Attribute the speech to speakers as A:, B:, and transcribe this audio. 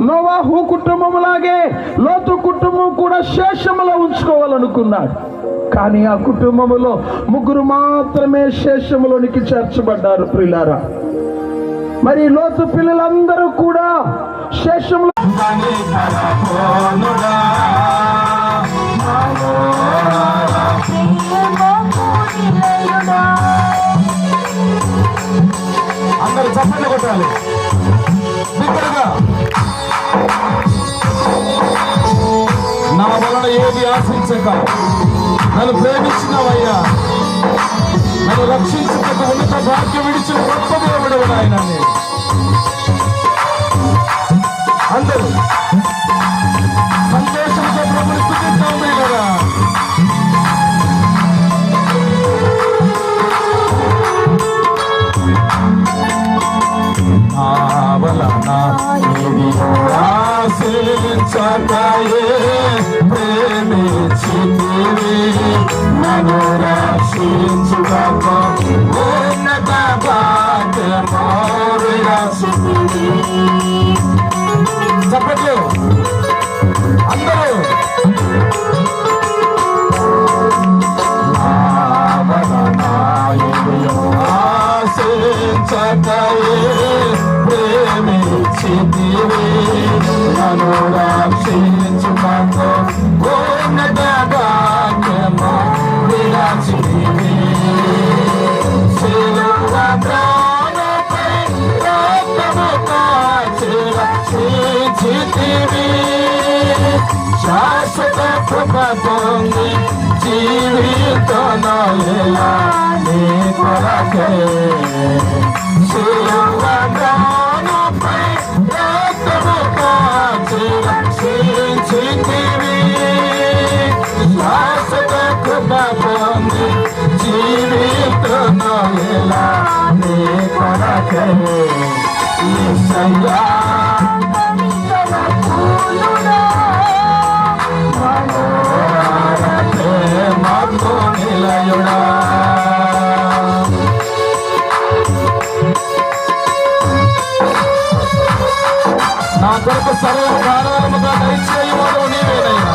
A: నోవాహు కుటుంబంలాగే లోతు కుటుంబం కూడా శేషములో ఉంచుకోవాలనుకున్నాడు. కానీ ఆ కుటుంబములో 3 మాత్రమే శేషములోనికి చేర్చబడ్డారు. ప్రియులారా, మరి లోతు పిల్లలందరూ కూడా శేషములో
B: అందరూ చప్పట్లు కొట్టాలి. నా వలన ఏది ఆశించక నన్ను ప్రేమించినవయ్యా, నన్ను రక్షించుటకు ఉన్నత భాగ్యం విడిచిన గొప్ప దేవుడు ఆయన. అందరూ సంతోషంతో ప్రభుని స్తుతిద్దాం కదా. ఆశించకయే ప్రేమించితివి, నన్ను రక్షించుటకు ఉన్నత భాగ్యము విరచితివి. చప్పట్లు అందరూ. ఆశించకయే ప్రేమించితివి, నన్ను రక్షించుటకు ఉన్నత భాగ్యము విరచితివి. శిలువ త్రాణపై రక్తము కాచి రక్షించితివి, శాశ్వత కృప పొంది జీవితనయా నీ కొరకే. శిలువ త్రాణపై రక్తము కాచి రక్షించితివి, శాశ్వత కృప పొంది జీవితనయా నీ కొరకే. యేసయ్యా నిలయుడా, నా కొరకు సర్వ కారణముగా దయచేయువాడు నీవేనయ్యా.